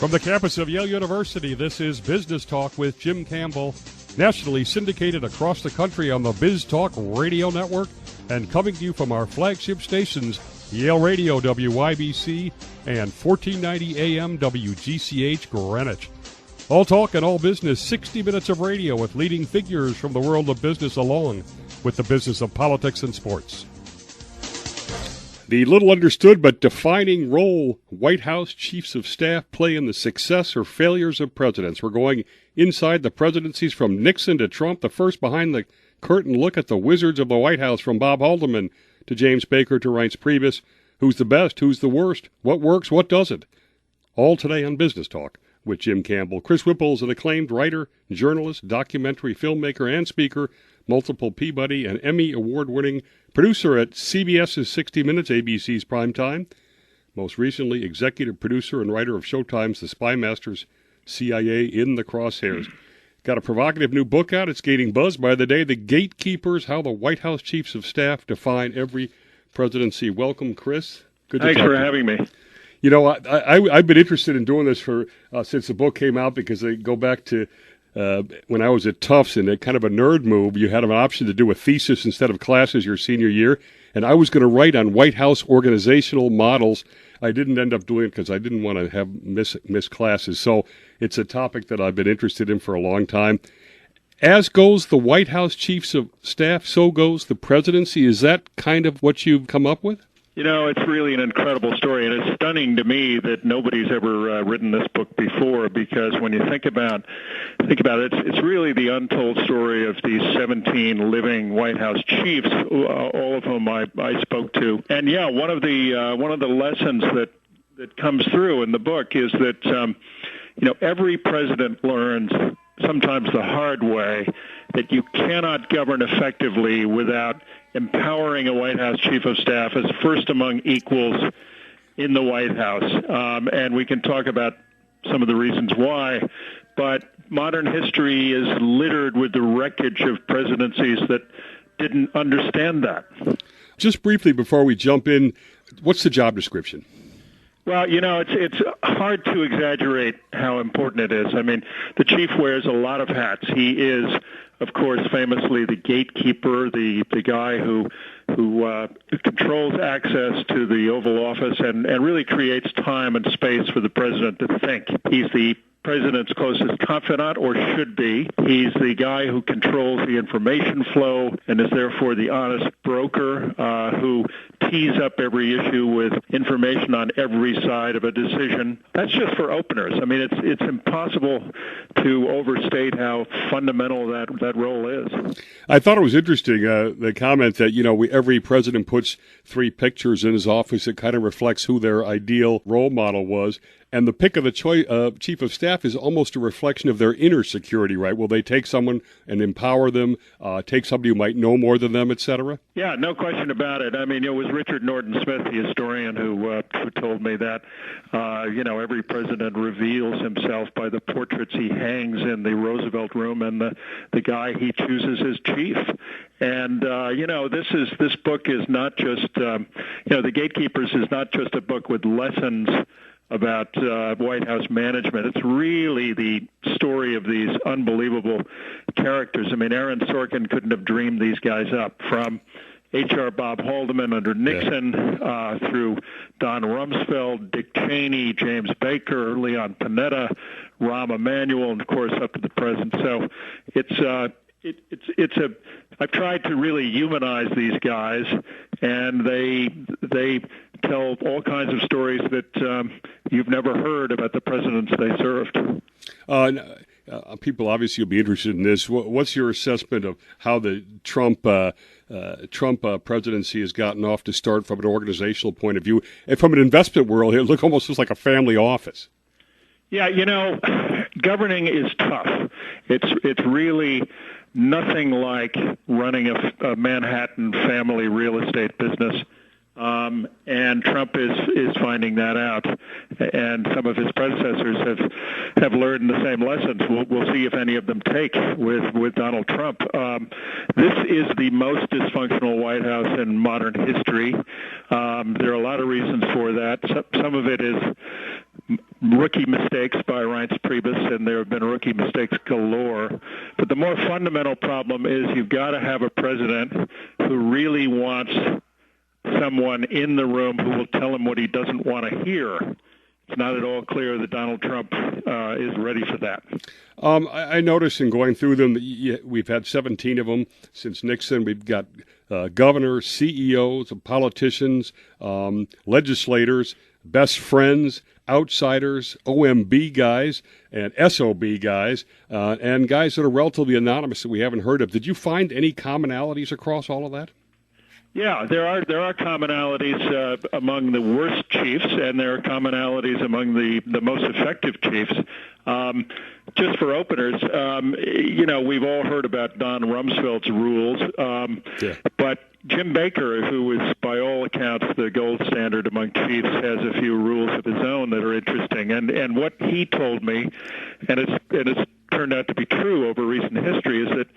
From the campus of Yale University, this is Business Talk with Jim Campbell, nationally syndicated across the country on the Biz Talk Radio Network and coming to you from our flagship stations, Yale Radio WYBC and 1490 AM WGCH Greenwich. All talk and all business, 60 minutes of radio with leading figures from the world of business along with the business of politics and sports. The little understood but defining role White House chiefs of staff play in the success or failures of presidents. We're going inside the presidencies from Nixon to Trump, the first behind-the-curtain look at the wizards of the White House from Bob Haldeman to James Baker to Reince Priebus. Who's the best? Who's the worst? What works? What doesn't? All today on Business Talk with Jim Campbell. Chris Whipple is an acclaimed writer, journalist, documentary filmmaker, and speaker, multiple Peabody and Emmy award-winning producer at CBS's 60 Minutes, ABC's Primetime. Most recently, executive producer and writer of Showtime's The Spy Masters, CIA in the Crosshairs. Got a provocative new book out. It's gaining buzz by the day. The Gatekeepers, How the White House Chiefs of Staff Define Every Presidency. Welcome, Chris. Good to Thanks for having me. You know, I've been interested in doing this for since the book came out because I go back to when I was at Tufts, and kind of a nerd move, you had an option to do a thesis instead of classes your senior year, and I was going to write on White House organizational models. I didn't end up doing it because I didn't want to have miss classes. So it's a topic that I've been interested in for a long time. As goes the White House chiefs of staff, so goes the presidency. Is that kind of what you've come up with? You know, it's really an incredible story, and it's stunning to me that nobody's ever written this book before, because when you think about it, it's really the untold story of these 17 living White House chiefs, all of whom I spoke to. And yeah, one of the lessons that comes through in the book is that every president learns, sometimes the hard way, that you cannot govern effectively without empowering a White House chief of staff as first among equals in the White House. And we can talk about some of the reasons why, but modern history is littered with the wreckage of presidencies that didn't understand that. Just briefly before we jump in, what's the job description? Well, it's hard to exaggerate how important it is. I mean, the chief wears a lot of hats. He is, of course, famously the gatekeeper, the guy who controls access to the Oval Office and really creates time and space for the president to think. He's the president's closest confidant, or should be. He's the guy who controls the information flow and is therefore the honest broker who tees up every issue with information on every side of a decision. That's just for openers. I mean, it's impossible to overstate how fundamental that role is. I thought it was interesting, the comment that, every president puts 3 pictures in his office that kind of reflects who their ideal role model was. And the pick of the chief of staff is almost a reflection of their inner security, right? Will they take someone and empower them, take somebody who might know more than them, et cetera? Yeah, no question about it. I mean, it was Richard Norton Smith, the historian, who told me that, every president reveals himself by the portraits he hangs in the Roosevelt room and the guy he chooses as chief. And, this book is not just, The Gatekeepers is not just a book with lessons about White House management. It's really the story of these unbelievable characters. I mean, Aaron Sorkin couldn't have dreamed these guys up, from H.R. Bob Haldeman under Nixon through Don Rumsfeld, Dick Cheney, James Baker, Leon Panetta, Rahm Emanuel, and of course up to the present. So I've tried to really humanize these guys, and they tell all kinds of stories that you've never heard about the presidents they served. People obviously will be interested in this. What's your assessment of how the Trump presidency has gotten off to start from an organizational point of view? And from an investment world, it almost looks like a family office. Yeah, governing is tough. It's really nothing like running a Manhattan family real estate business. And Trump is finding that out, and some of his predecessors have learned the same lessons. We'll see if any of them take with Donald Trump. This is the most dysfunctional White House in modern history. There are a lot of reasons for that. Some of it is rookie mistakes by Reince Priebus, and there have been rookie mistakes galore. But the more fundamental problem is you've got to have a president who really wants someone in the room who will tell him what he doesn't want to hear. It's not at all clear that Donald Trump is ready for that. I noticed in going through them, we've had 17 of them since Nixon. We've got governors, CEOs, politicians, legislators, best friends, outsiders, OMB guys, and SOB guys, and guys that are relatively anonymous that we haven't heard of. Did you find any commonalities across all of that? Yeah, there are commonalities among the worst chiefs, and there are commonalities among the most effective chiefs. Just for openers, we've all heard about Don Rumsfeld's rules, but Jim Baker, who is by all accounts the gold standard among chiefs, has a few rules of his own that are interesting. And what he told me, and it's turned out to be true over recent history, is that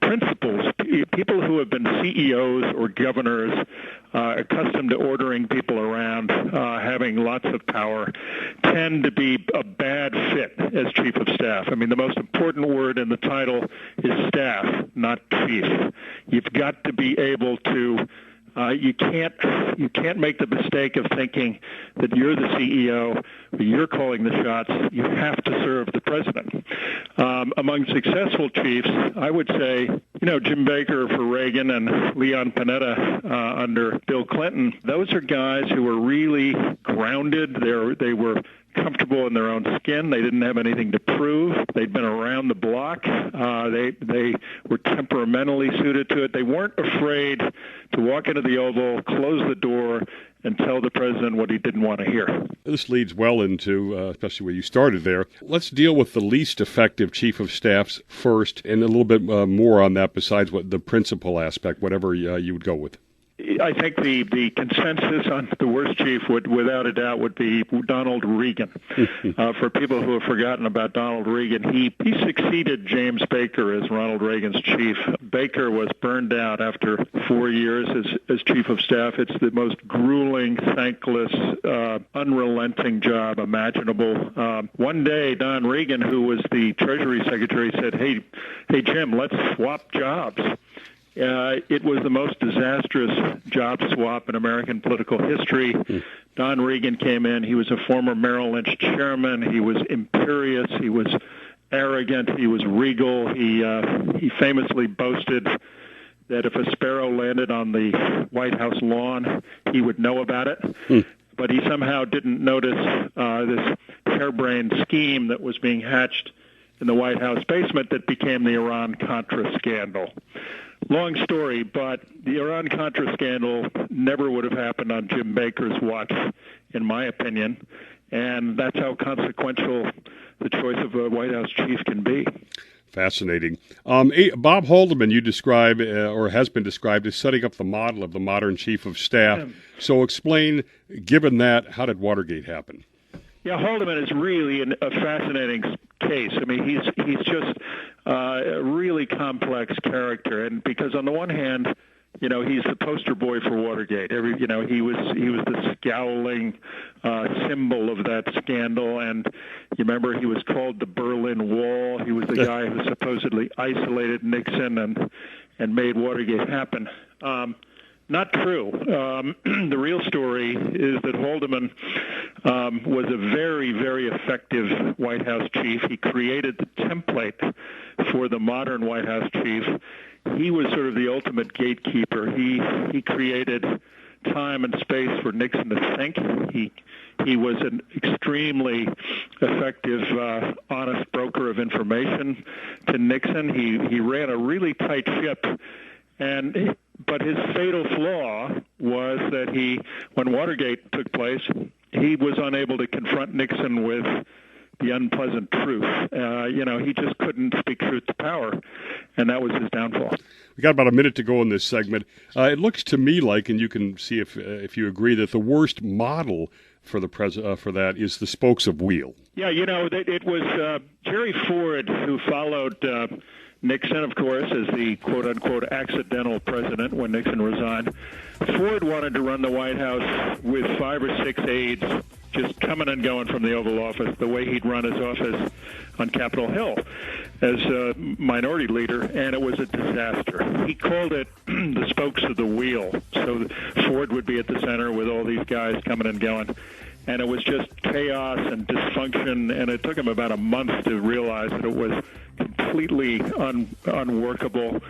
principals, people who have been CEOs or governors, accustomed to ordering people around, having lots of power, tend to be a bad fit as chief of staff. I mean, the most important word in the title is staff, not chief. You've got to be able to. You can't make the mistake of thinking that you're the CEO, you're calling the shots. You have to serve the president. Among successful chiefs, I would say, Jim Baker for Reagan and Leon Panetta under Bill Clinton. Those are guys who were really grounded. They were comfortable in their own skin. They didn't have anything to prove. They'd been around the block. They were temperamentally suited to it. They weren't afraid to walk into the Oval, close the door, and tell the president what he didn't want to hear. This leads well into, especially where you started there. Let's deal with the least effective chief of staffs first, and a little bit more on that besides what the principal aspect, whatever you would go with. I think the consensus on the worst chief without a doubt would be Donald Reagan. For people who have forgotten about Donald Reagan, he succeeded James Baker as Ronald Reagan's chief. Baker was burned out after 4 years as chief of staff. It's the most grueling, thankless, unrelenting job imaginable. One day, Don Reagan, who was the Treasury Secretary, said, "Hey, Jim, let's swap jobs." It was the most disastrous job swap in American political history. Don Reagan came in. He was a former Merrill Lynch chairman. He was imperious. He was arrogant. He was regal. He famously boasted that if a sparrow landed on the White House lawn, he would know about it. But he somehow didn't notice this harebrained scheme that was being hatched in the White House basement that became the Iran-Contra scandal. Long story, but the Iran-Contra scandal never would have happened on Jim Baker's watch, in my opinion, and that's how consequential the choice of a White House chief can be. Fascinating. Bob Haldeman, you describe, or has been described, as setting up the model of the modern chief of staff. So explain, given that, how did Watergate happen? Yeah, Haldeman is really a fascinating case. I mean, he's just a really complex character, and because on the one hand, he's the poster boy for Watergate. He was the scowling symbol of that scandal, and you remember he was called the Berlin Wall. He was the guy who supposedly isolated Nixon and made Watergate happen. Not true. The real story is that Haldeman was a very, very effective White House chief. He created the template for the modern White House chief. He was sort of the ultimate gatekeeper. He created time and space for Nixon to think. He was an extremely effective, honest broker of information to Nixon. He ran a really tight ship, but his fatal flaw was that when Watergate took place, he was unable to confront Nixon with the unpleasant truth. He just couldn't speak truth to power, and that was his downfall. We got about a minute to go in this segment. It looks to me like, and you can see if you agree, that the worst model for for that is the spokes of wheel. Yeah, it was Jerry Ford who followed Nixon, of course, as the quote-unquote accidental president when Nixon resigned. Ford wanted to run the White House with 5 or 6 aides just coming and going from the Oval Office, the way he'd run his office on Capitol Hill as a minority leader, and it was a disaster. He called it the spokes of the wheel. So Ford would be at the center with all these guys coming and going. And it was just chaos and dysfunction, and it took him about a month to realize that it was completely unworkable.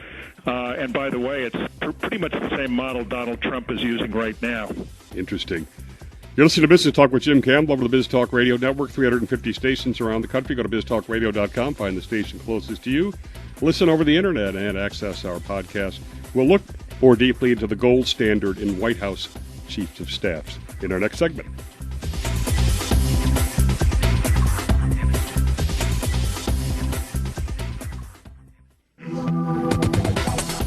And by the way, it's pretty much the same model Donald Trump is using right now. Interesting. You're listening to Business Talk with Jim Campbell over the Biz Talk Radio Network, 350 stations around the country. Go to biztalkradio.com, find the station closest to you, listen over the Internet, and access our podcast. We'll look more deeply into the gold standard in White House Chiefs of Staffs in our next segment.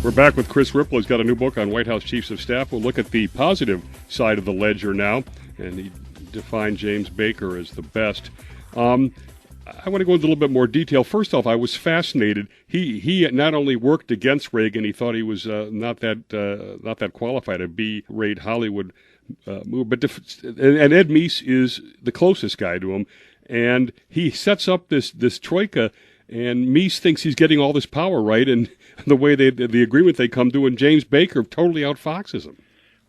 We're back with Chris Whipple. He's got a new book on White House Chiefs of Staff. We'll look at the positive side of the ledger now, and he defined James Baker as the best. I want to go into a little bit more detail. First off, I was fascinated. He not only worked against Reagan, he thought he was not that qualified to be Raid Hollywood move, but and Ed Meese is the closest guy to him, and he sets up this troika. And Meese thinks he's getting all this power, right? And the way the agreement they come to, and James Baker totally outfoxes him.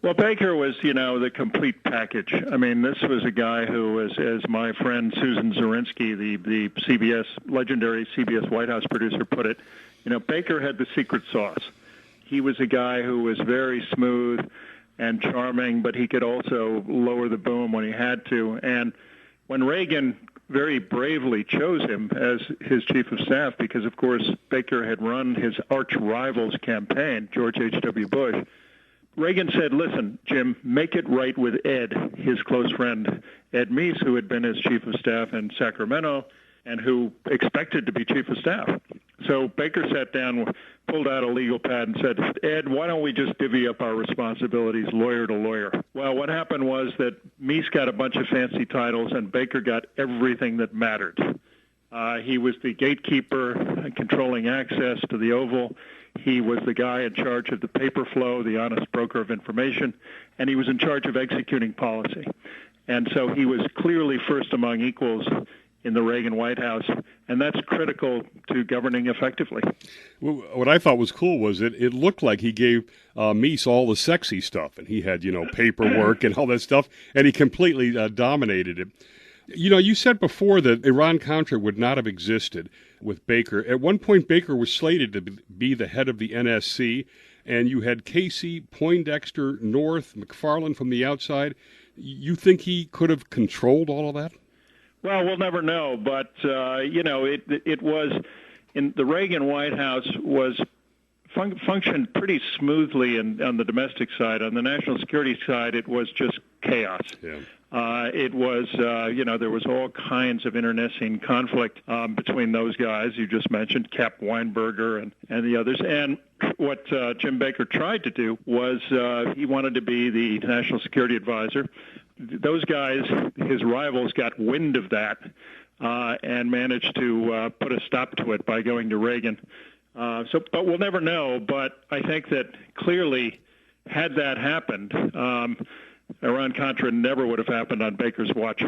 Well, Baker was, the complete package. I mean, this was a guy who was, as my friend Susan Zorinsky, the legendary CBS White House producer, put it, Baker had the secret sauce. He was a guy who was very smooth and charming, but he could also lower the boom when he had to. And when Reagan very bravely chose him as his chief of staff, because, of course, Baker had run his arch-rival's campaign, George H.W. Bush, Reagan said, listen, Jim, make it right with Ed, his close friend, Ed Meese, who had been his chief of staff in Sacramento and who expected to be chief of staff. So Baker sat down, pulled out a legal pad and said, Ed, why don't we just divvy up our responsibilities lawyer to lawyer? Well, what happened was that Meese got a bunch of fancy titles and Baker got everything that mattered. He was the gatekeeper controlling access to the Oval. He was the guy in charge of the paper flow, the honest broker of information, and he was in charge of executing policy. And so he was clearly first among equals in the Reagan White House, and that's critical to governing effectively. Well, what I thought was cool was it looked like he gave Meese all the sexy stuff, and he had, paperwork and all that stuff, and he completely dominated it. You said before that Iran-Contra would not have existed with Baker. At one point, Baker was slated to be the head of the NSC, and you had Casey, Poindexter, North, McFarland from the outside. You think he could have controlled all of that? Well, we'll never know, but, it was in the Reagan White House was functioned pretty smoothly on the domestic side. On the national security side, it was just chaos. Yeah. It was, there was all kinds of internecine conflict between those guys you just mentioned, Cap Weinberger and the others. And what Jim Baker tried to do was he wanted to be the national security advisor. Those guys, his rivals, got wind of that and managed to put a stop to it by going to Reagan. But we'll never know. But I think that clearly, had that happened, Iran-Contra never would have happened on Baker's watch.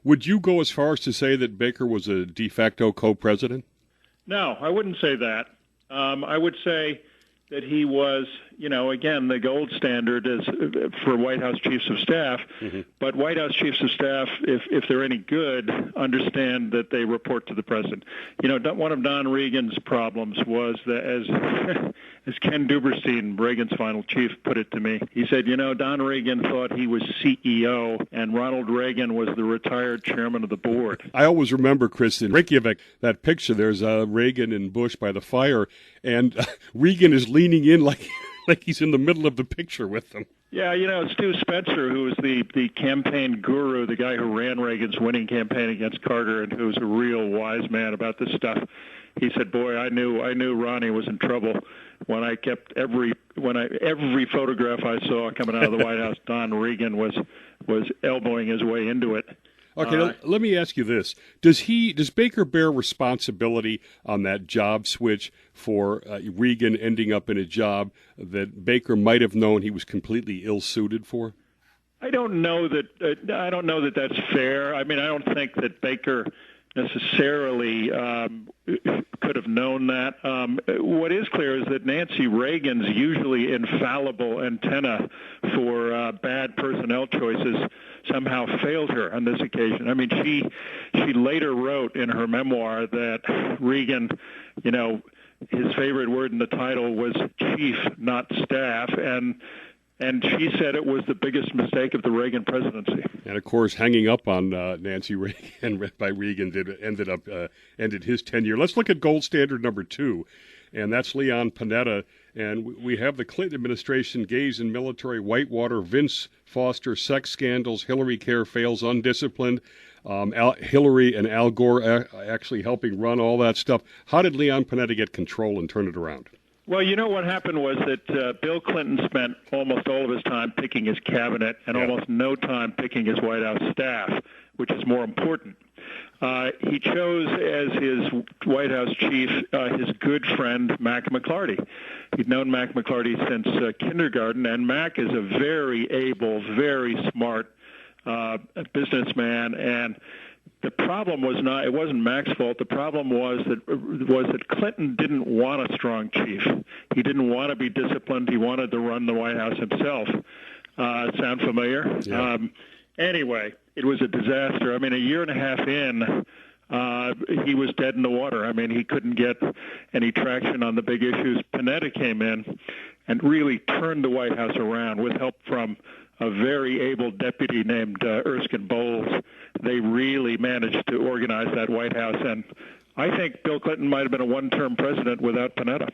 Would you go as far as to say that Baker was a de facto co-president? No, I wouldn't say that. I would say that he was, again, the gold standard is for White House chiefs of staff. Mm-hmm. But White House chiefs of staff, if they're any good, understand that they report to the president. One of Don Regan's problems was that, as Ken Duberstein, Reagan's final chief, put it to me, he said, Don Regan thought he was CEO and Ronald Reagan was the retired chairman of the board. I always remember, Chris, in Reykjavik, that picture, there's Reagan and Bush by the fire, and Regan is leaning in like he's in the middle of the picture with them. Yeah, Stu Spencer, who was the campaign guru, the guy who ran Reagan's winning campaign against Carter and who's a real wise man about this stuff, he said, boy, I knew Ronnie was in trouble when I kept every photograph I saw coming out of the White House, Don Regan was elbowing his way into it. Okay, let me ask you this. Does Baker bear responsibility on that job switch for Regan ending up in a job that Baker might have known he was completely ill-suited for? I don't know that that's fair. I mean, I don't think that Baker necessarily could have known that. What is clear is that Nancy Reagan's usually infallible antenna for bad personnel choices somehow failed her on this occasion. I mean, she later wrote in her memoir that Reagan, his favorite word in the title was chief, not staff, and she said it was the biggest mistake of the Reagan presidency. And, of course, hanging up on Nancy Reagan by Reagan ended his tenure. Let's look at gold standard number 2, and that's Leon Panetta. And we have the Clinton administration gaze in military whitewater, Vince Foster, sex scandals, Hillary care fails, undisciplined, Hillary and Al Gore actually helping run all that stuff. How did Leon Panetta get control and turn it around? Well, what happened was that Bill Clinton spent almost all of his time picking his cabinet and almost no time picking his White House staff, which is more important. He chose as his White House chief his good friend, Mac McLarty. He'd known Mac McLarty since kindergarten, and Mac is a very able, very smart businessman, and the problem was it wasn't Mac's fault. The problem was that Clinton didn't want a strong chief. He didn't want to be disciplined. He wanted to run the White House himself. Sound familiar? Yeah. Anyway, it was a disaster. I mean, a year and a half in, he was dead in the water. I mean, he couldn't get any traction on the big issues. Panetta came in and really turned the White House around with help from a very able deputy named Erskine Bowles. They really managed to organize that White House, and I think Bill Clinton might have been a one-term president without Panetta.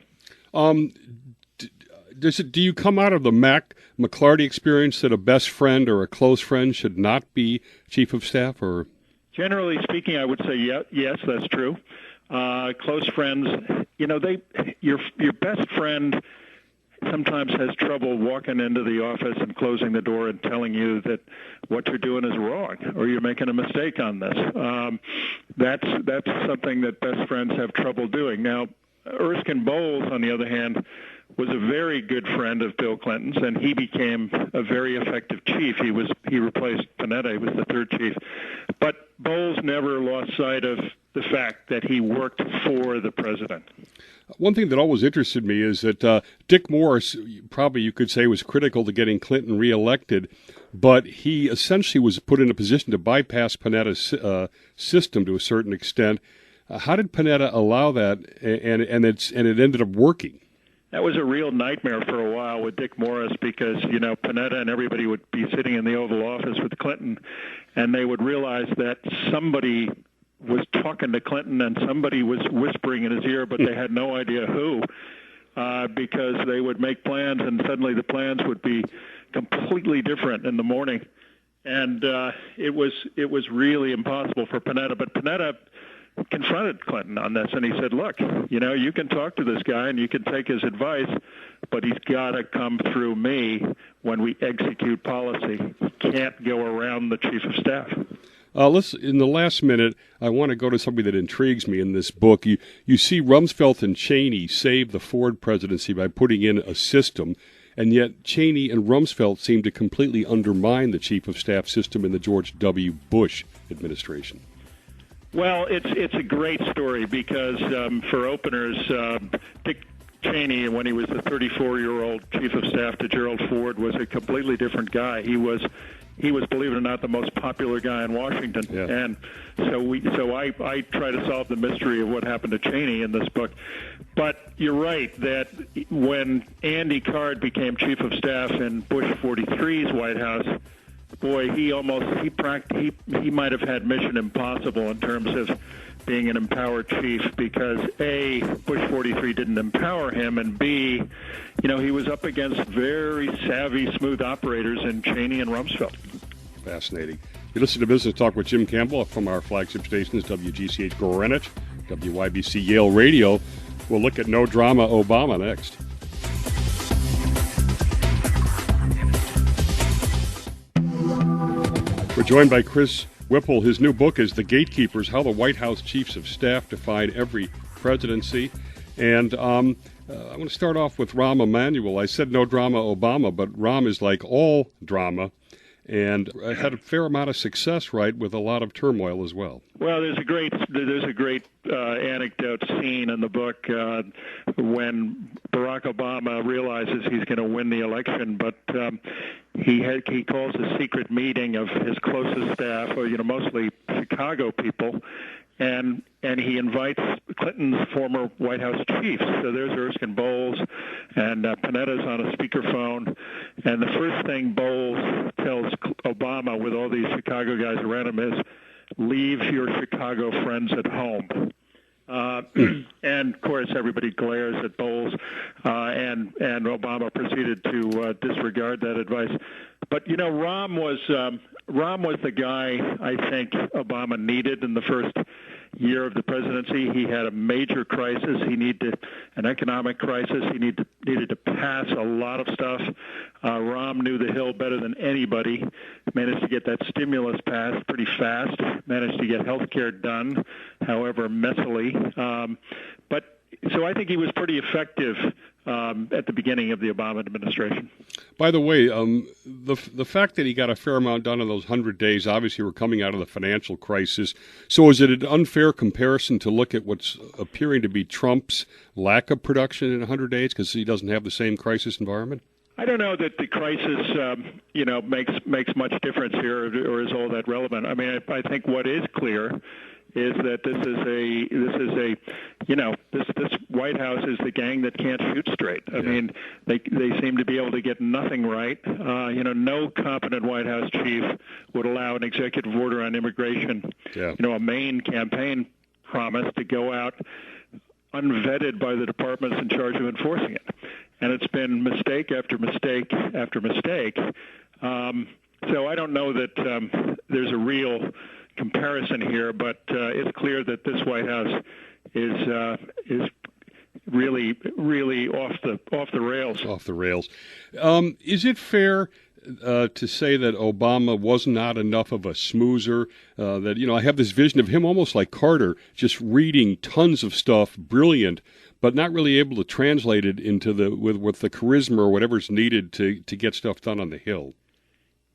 Do you come out of the Mac McLarty experience that a best friend or a close friend should not be chief of staff? Or generally speaking, I would say yes, that's true. Close friends, your best friend sometimes has trouble walking into the office and closing the door and telling you that what you're doing is wrong or you're making a mistake on this. That's something that best friends have trouble doing. Now, Erskine Bowles, on the other hand, was a very good friend of Bill Clinton's, and he became a very effective chief. He replaced Panetta. He was the third chief. But Bowles never lost sight of the fact that he worked for the president. One thing that always interested me is that Dick Morris, probably you could say, was critical to getting Clinton reelected, but he essentially was put in a position to bypass Panetta's system to a certain extent. How did Panetta allow that, and it ended up working? That was a real nightmare for a while with Dick Morris because, Panetta and everybody would be sitting in the Oval Office with Clinton, and they would realize that somebody was talking to Clinton and somebody was whispering in his ear, but they had no idea who, because they would make plans and suddenly the plans would be completely different in the morning. And it was really impossible for Panetta. But Panetta confronted Clinton on this, and he said, look, you can talk to this guy and you can take his advice, but he's got to come through me when we execute policy. He can't go around the chief of staff. In the last minute, I want to go to something that intrigues me in this book. You see Rumsfeld and Cheney save the Ford presidency by putting in a system, and yet Cheney and Rumsfeld seem to completely undermine the chief of staff system in the George W. Bush administration. Well, it's a great story because, for openers, Dick Cheney, when he was the 34-year-old chief of staff to Gerald Ford, was a completely different guy. He was, believe it or not, the most popular guy in Washington. Yeah. And so I try to solve the mystery of what happened to Cheney in this book. But you're right that when Andy Card became chief of staff in Bush 43's White House, boy, he might have had mission impossible in terms of being an empowered chief because A, Bush 43 didn't empower him, and B, he was up against very savvy, smooth operators in Cheney and Rumsfeld. Fascinating. You listen to Business Talk with Jim Campbell from our flagship stations, WGCH Greenwich, WYBC Yale Radio. We'll look at No Drama Obama next. We're joined by Chris Whipple. His new book is The Gatekeepers, How the White House Chiefs of Staff Defied Every Presidency. And I want to start off with Rahm Emanuel. I said No Drama Obama, but Rahm is like all drama. and had a fair amount of success, right, with a lot of turmoil as well. Well, there's a great anecdote scene in the book when Barack Obama realizes he's going to win the election, but he calls a secret meeting of his closest staff, mostly Chicago people, and he invites Clinton's former White House chiefs. So there's Erskine Bowles, and Panetta's on a speakerphone, and the first thing Bowles tells Obama with all these Chicago guys around him is, "Leave your Chicago friends at home." And of course, everybody glares at Bowles, and Obama proceeded to disregard that advice. But Rahm was the guy I think Obama needed in the first year of the presidency. He had a major crisis. He needed an economic crisis. He needed to pass a lot of stuff. Rahm knew the Hill better than anybody. Managed to get that stimulus passed pretty fast. Managed to get health care done, however messily. So I think he was pretty effective at the beginning of the Obama administration. By the way, the fact that he got a fair amount done in those 100 days, obviously we're coming out of the financial crisis. So is it an unfair comparison to look at what's appearing to be Trump's lack of production in 100 days because he doesn't have the same crisis environment? I don't know that the crisis, makes much difference here or is all that relevant. I mean, I think what is clear is that this White House is the gang that can't shoot straight. I mean, they seem to be able to get nothing right. No competent White House chief would allow an executive order on immigration, a Maine campaign promise to go out unvetted by the departments in charge of enforcing it. And it's been mistake after mistake after mistake. So I don't know that there's a real comparison here, but it's clear that this White House is really off the rails. Off the rails. Is it fair to say that Obama was not enough of a smoozer? That I have this vision of him almost like Carter, just reading tons of stuff, brilliant, but not really able to translate it into with the charisma or whatever's needed to get stuff done on the Hill.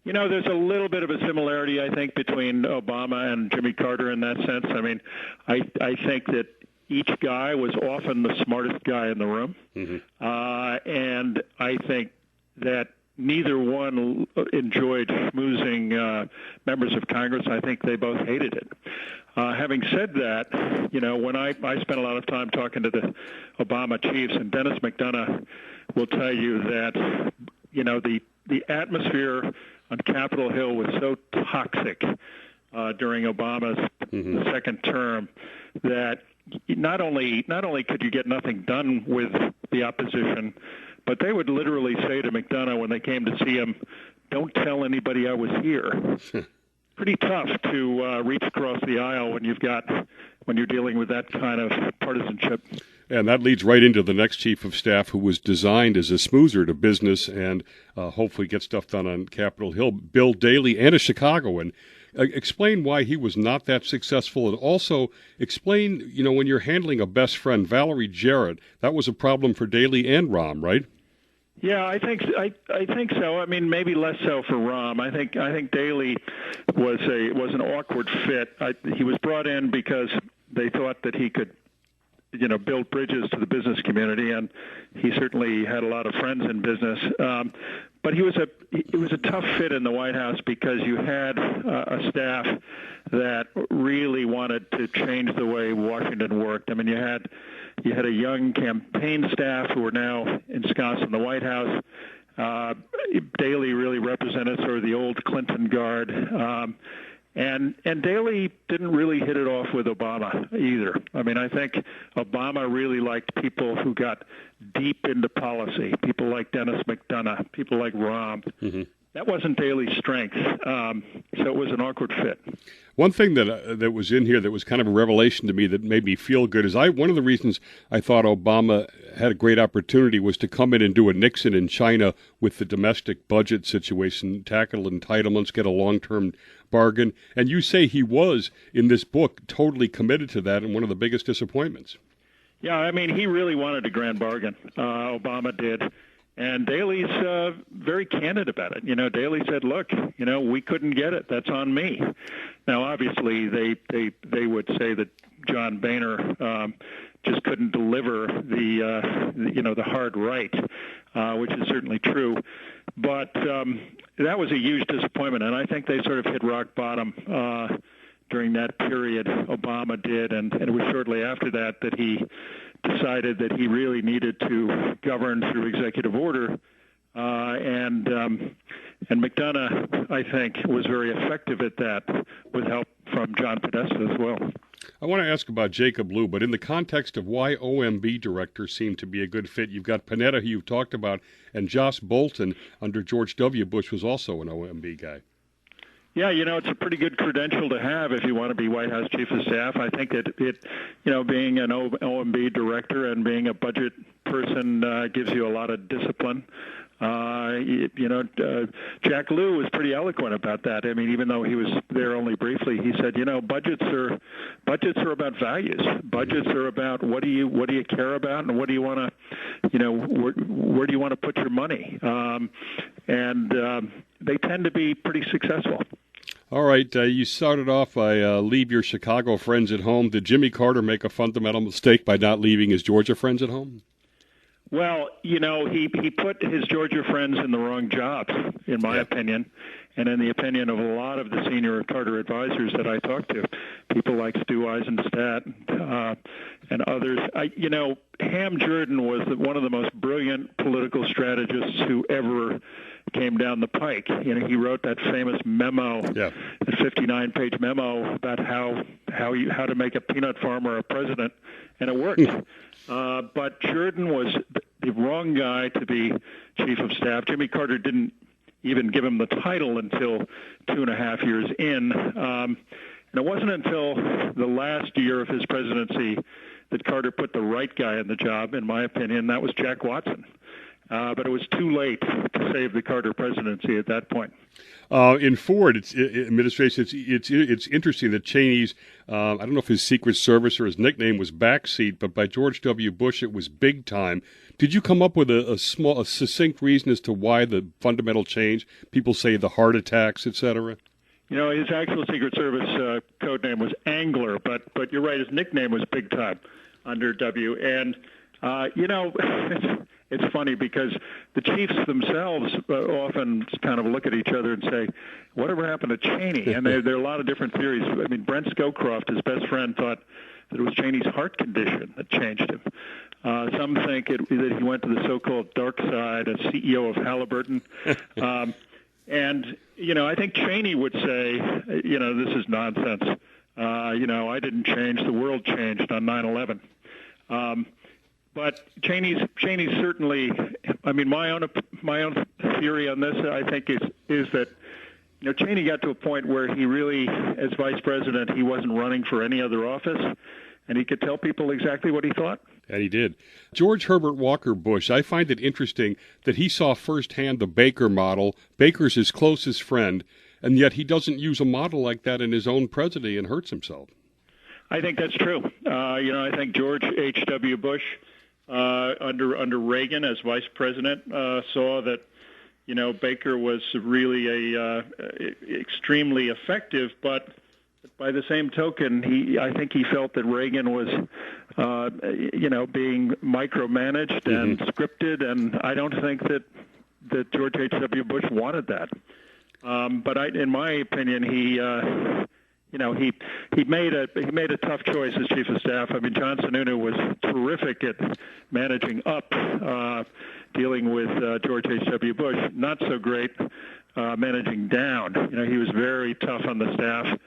There's a little bit of a similarity, I think, between Obama and Jimmy Carter in that sense. I mean, I think that each guy was often the smartest guy in the room. Mm-hmm. And I think that neither one enjoyed schmoozing members of Congress. I think they both hated it. Having said that, when I spent a lot of time talking to the Obama chiefs, and Dennis McDonough will tell you that, the atmosphere on Capitol Hill was so toxic during Obama's second term that not only could you get nothing done with the opposition, but they would literally say to McDonough when they came to see him, "Don't tell anybody I was here." Pretty tough to reach across the aisle when you're dealing with that kind of partisanship. And that leads right into the next chief of staff, who was designed as a smoozer to business and hopefully get stuff done on Capitol Hill, Bill Daley, and a Chicagoan. Explain why he was not that successful, and also explain, when you're handling a best friend, Valerie Jarrett, that was a problem for Daley and Rahm, right? Yeah, I think so. I mean, maybe less so for Rahm. I think Daley was an awkward fit. He was brought in because they thought that he could build bridges to the business community, and he certainly had a lot of friends in business. But it was a tough fit in the White House because you had a staff that really wanted to change the way Washington worked. I mean, you had a young campaign staff who were now ensconced in the White House. Daley really represented sort of the old Clinton guard. And Daley didn't really hit it off with Obama either. I mean, I think Obama really liked people who got deep into policy, people like Dennis McDonough, people like Rahm. Mm-hmm. That wasn't Daley's strength, so it was an awkward fit. One thing that was in here that was kind of a revelation to me that made me feel good is one of the reasons I thought Obama had a great opportunity was to come in and do a Nixon in China with the domestic budget situation, tackle entitlements, get a long-term bargain. And you say he was, in this book, totally committed to that, and one of the biggest disappointments. Yeah, I mean, he really wanted a grand bargain. Obama did. And Daley's very candid about it. Daley said, "Look, we couldn't get it. That's on me." Now, obviously, they would say that John Boehner just couldn't deliver the hard right, which is certainly true. But that was a huge disappointment, and I think they sort of hit rock bottom during that period. Obama did, and it was shortly after that he decided that he really needed to govern through executive order, and McDonough, I think, was very effective at that with help from John Podesta as well. I want to ask about Jacob Lew, but in the context of why OMB directors seem to be a good fit, you've got Panetta, who you've talked about, and Josh Bolton under George W. Bush was also an OMB guy. Yeah, it's a pretty good credential to have if you want to be White House Chief of Staff. I think that being an OMB director and being a budget person gives you a lot of discipline. Jack Lew was pretty eloquent about that. I mean, even though he was there only briefly, he said, budgets are about values. Budgets are about what do you care about, and what do you want to, where do you want to put your money? And they tend to be pretty successful. All right, you started off by leave your Chicago friends at home. Did Jimmy Carter make a fundamental mistake by not leaving his Georgia friends at home? Well, he put his Georgia friends in the wrong jobs, in my opinion, and in the opinion of a lot of the senior Carter advisors that I talked to, people like Stu Eisenstadt and others. Ham Jordan was one of the most brilliant political strategists who ever came down the pike. He wrote that famous memo, the 59-page memo about how to make a peanut farmer a president, and it worked. But Jordan was the wrong guy to be chief of staff. Jimmy Carter didn't even give him the title until 2.5 years in. And it wasn't until the last year of his presidency that Carter put the right guy in the job, in my opinion. That was Jack Watson. But it was too late to save the Carter presidency at that point. In Ford administration, it's interesting that Cheney's, I don't know if his Secret Service or his nickname was Backseat, but by George W. Bush it was Big Time. Did you come up with a succinct reason as to why the fundamental change? People say the heart attacks, etc. His actual Secret Service code name was Angler, but you're right, his nickname was Big Time under W. And it's funny because the chiefs themselves often kind of look at each other and say, whatever happened to Cheney? And there are a lot of different theories. I mean, Brent Scowcroft, his best friend, thought that it was Cheney's heart condition that changed him. Some think that he went to the so-called dark side as CEO of Halliburton. And, I think Cheney would say, this is nonsense. I didn't change. The world changed on 9/11. But Cheney's certainly. I mean, my own theory on this, I think, is that Cheney got to a point where he really, as vice president, he wasn't running for any other office, and he could tell people exactly what he thought. And he did. George Herbert Walker Bush, I find it interesting that he saw firsthand the Baker model. Baker's his closest friend, and yet he doesn't use a model like that in his own presidency and hurts himself. I think that's true. I think George H.W. Bush, under Reagan as vice president, saw that, Baker was really extremely effective, but by the same token, I think he felt that Reagan was, being micromanaged and scripted, and I don't think that George H.W. Bush wanted that. But in my opinion, he made a tough choice as chief of staff. I mean, John Sununu was terrific at managing up, dealing with George H.W. Bush. Not so great managing down. He was very tough on the staff.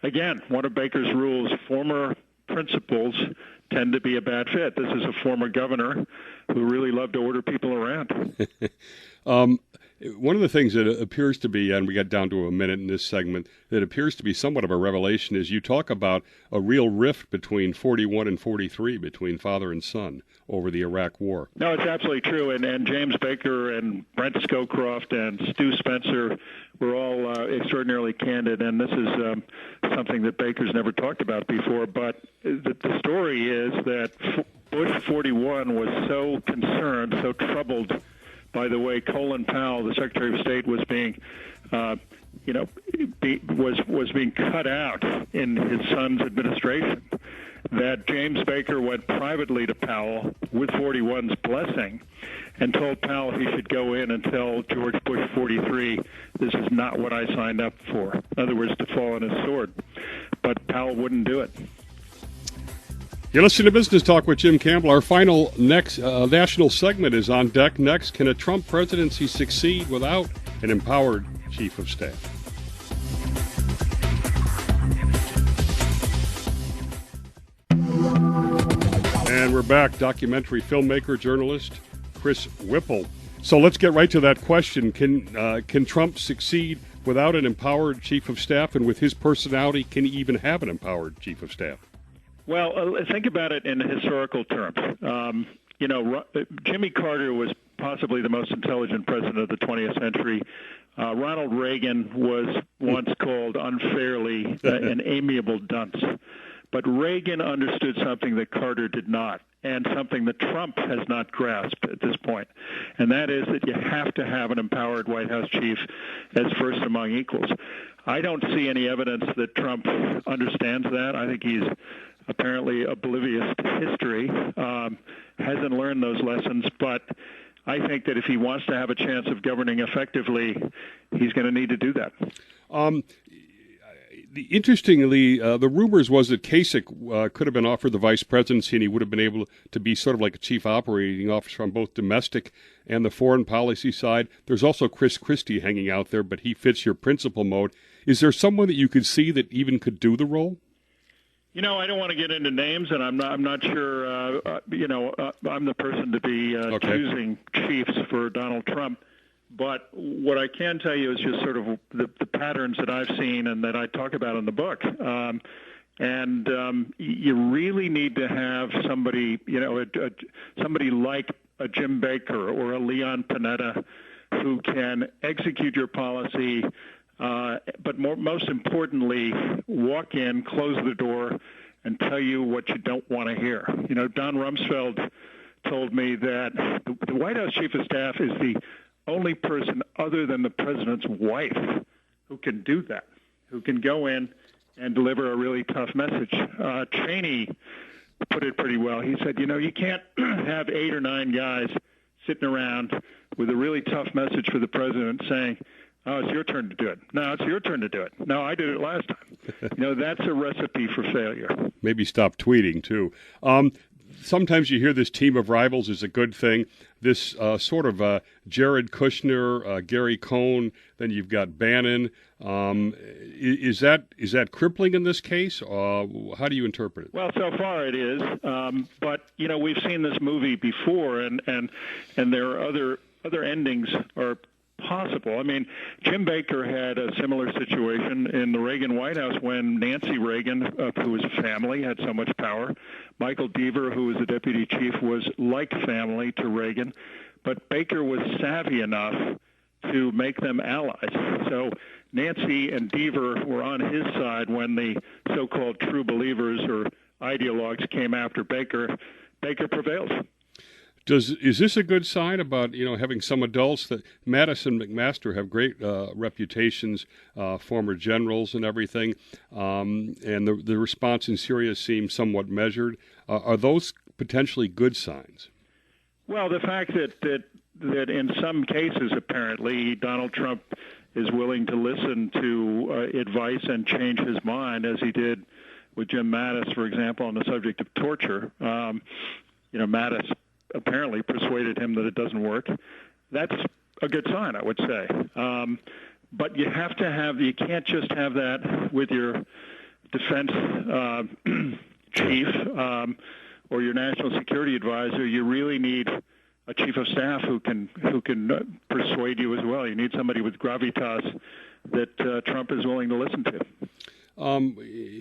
Again, one of Baker's rules: former principals tend to be a bad fit. This is a former governor who really loved to order people around. One of the things that appears to be, and we got down to a minute in this segment, that appears to be somewhat of a revelation is you talk about a real rift between 41 and 43, between father and son, over the Iraq War. No, it's absolutely true. And James Baker and Brent Scowcroft and Stu Spencer were all extraordinarily candid, and this is something that Baker's never talked about before. But the story is that Bush 41 was so concerned, so troubled by the way Colin Powell, the Secretary of State, was being was being cut out in his son's administration, that James Baker went privately to Powell with 41's blessing and told Powell he should go in and tell George Bush 43, this is not what I signed up for. In other words, to fall on his sword. But Powell wouldn't do it. You're listening to Business Talk with Jim Campbell. Our final national segment is on deck next. Can a Trump presidency succeed without an empowered chief of staff? And we're back. Documentary filmmaker, journalist Chris Whipple. So let's get right to that question. Can Trump succeed without an empowered chief of staff? And with his personality, can he even have an empowered chief of staff? Well, think about it in historical terms. Jimmy Carter was possibly the most intelligent president of the 20th century. Ronald Reagan was once called unfairly an amiable dunce. But Reagan understood something that Carter did not, and something that Trump has not grasped at this point. And that is that you have to have an empowered White House chief as first among equals. I don't see any evidence that Trump understands that. I think he's apparently oblivious to history, hasn't learned those lessons. But I think that if he wants to have a chance of governing effectively, he's going to need to do that. Interestingly, the rumors was that Kasich could have been offered the vice presidency, and he would have been able to be sort of like a chief operating officer on both domestic and the foreign policy side. There's also Chris Christie hanging out there, but he fits your principal mode. Is there someone that you could see that even could do the role? I don't want to get into names, and I'm not sure. I'm the person to be choosing chiefs for Donald Trump. But what I can tell you is just sort of the patterns that I've seen and that I talk about in the book. You really need to have somebody, somebody like a Jim Baker or a Leon Panetta who can execute your policy, but most importantly, walk in, close the door, and tell you what you don't want to hear. Don Rumsfeld told me that the White House Chief of Staff is the only person other than the president's wife who can do that, who can go in and deliver a really tough message. Cheney put it pretty well. He said, you can't have 8 or 9 guys sitting around with a really tough message for the president saying, oh, it's your turn to do it. No, it's your turn to do it. No, I did it last time. That's a recipe for failure. Maybe stop tweeting, too. Sometimes you hear this team of rivals is a good thing. This sort of Jared Kushner, Gary Cohn, then you've got Bannon. Is that crippling in this case? How do you interpret it? Well, so far it is. But, we've seen this movie before, and there are other endings are possible. I mean, Jim Baker had a similar situation in the Reagan White House when Nancy Reagan, who was family, had so much power. Michael Deaver, who was the deputy chief, was like family to Reagan. But Baker was savvy enough to make them allies. So Nancy and Deaver were on his side when the so-called true believers or ideologues came after Baker. Baker prevails. Is this a good sign about having some adults that Mattis and McMaster have great reputations, former generals and everything, and the response in Syria seems somewhat measured. Are those potentially good signs? Well, the fact that in some cases apparently Donald Trump is willing to listen to advice and change his mind, as he did with Jim Mattis, for example, on the subject of torture. Mattis apparently persuaded him that it doesn't work. That's a good sign, I would say. But you can't just have that with your defense chief or your national security advisor. You really need a chief of staff who can persuade you as well. You need somebody with gravitas that Trump is willing to listen to.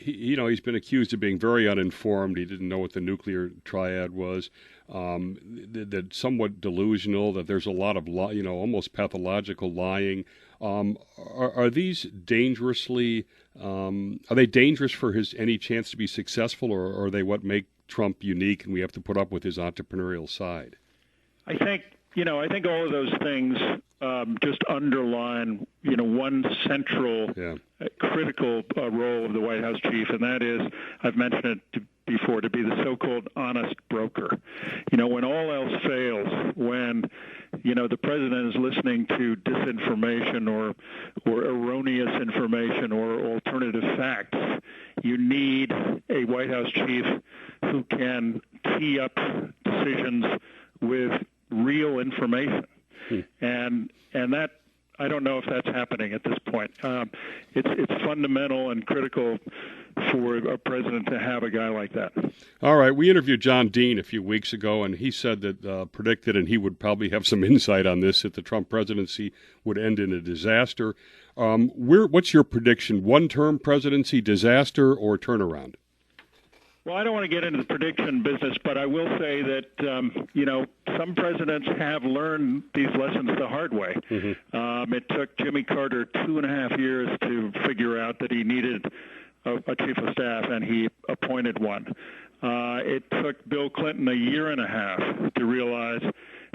He's been accused of being very uninformed. He didn't know what the nuclear triad was. That somewhat delusional. That there's a lot of almost pathological lying. Are these dangerously? Are they dangerous for any chance to be successful, or are they what make Trump unique, and we have to put up with his entrepreneurial side? I think I think all of those things just underline, one central critical role of the White House chief, and that is, I've mentioned it before, to be the so-called honest broker. When all else fails, when the president is listening to disinformation or erroneous information or alternative facts, you need a White House chief who can tee up decisions with real information. And that, I don't know if that's happening at this point. It's fundamental and critical for a president to have a guy like that. All right. We interviewed John Dean a few weeks ago, and he said that predicted, and he would probably have some insight on this, that the Trump presidency would end in a disaster. What's your prediction? One-term presidency, disaster, or turnaround? Well, I don't want to get into the prediction business, but I will say that, some presidents have learned these lessons the hard way. It took Jimmy Carter 2.5 years to figure out that he needed a chief of staff, and he appointed one. It took Bill Clinton 1.5 years to realize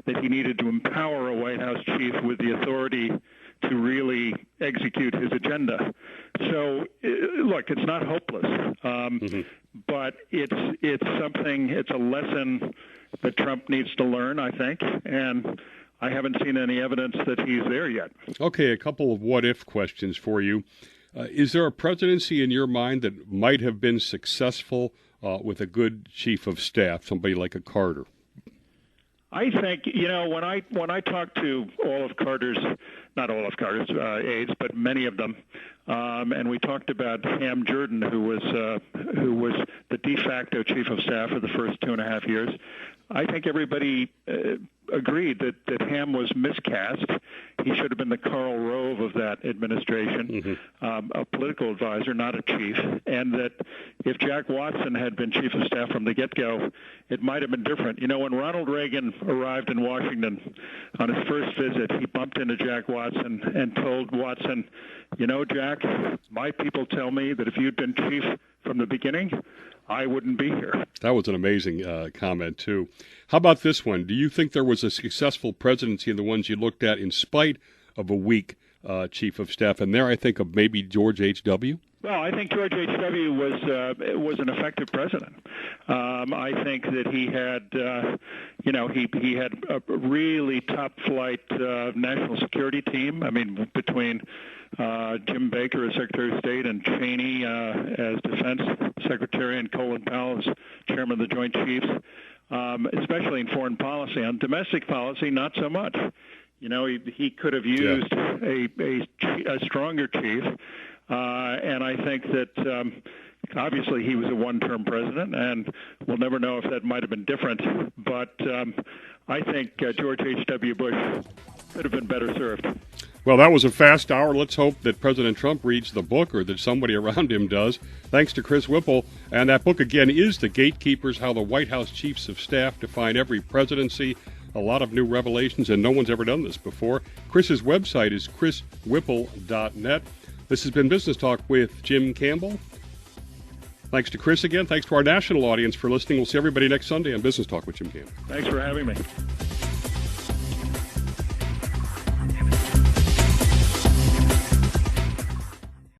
that he needed to empower a White House chief with the authority to really execute his agenda. So, look, it's not hopeless, but it's a lesson that Trump needs to learn, I think, and I haven't seen any evidence that he's there yet. Okay, a couple of what-if questions for you. Is there a presidency in your mind that might have been successful with a good chief of staff, somebody like a Carter? I think, when I talk to not all of Carter's aides, but many of them, and we talked about Ham Jordan, who was the de facto chief of staff for the first 2.5 years. I think everybody agreed that Ham was miscast. He should have been the Karl Rove of that administration, a political advisor, not a chief, and that if Jack Watson had been chief of staff from the get-go, it might have been different. When Ronald Reagan arrived in Washington on his first visit, he bumped into Jack Watson and told Watson, Jack, my people tell me that if you'd been chief from the beginning, I wouldn't be here. That was an amazing comment, too. How about this one? Do you think there was a successful presidency in the ones you looked at in spite of a weak chief of staff? And there I think of maybe George H.W. Well, I think George H.W. was an effective president. I think that he had, he had a really top-flight national security team. I mean, between Jim Baker as Secretary of State and Cheney as Defense Secretary and Colin Powell as Chairman of the Joint Chiefs, especially in foreign policy. On domestic policy, not so much. He could have used a stronger chief. And I think that obviously he was a one-term president, and we'll never know if that might have been different. But I think George H.W. Bush could have been better served. Well, that was a fast hour. Let's hope that President Trump reads the book or that somebody around him does. Thanks to Chris Whipple. And that book, again, is The Gatekeepers, How the White House Chiefs of Staff Define Every Presidency. A lot of new revelations, and no one's ever done this before. Chris's website is chriswhipple.net. This has been Business Talk with Jim Campbell. Thanks to Chris again. Thanks to our national audience for listening. We'll see everybody next Sunday on Business Talk with Jim Campbell. Thanks for having me.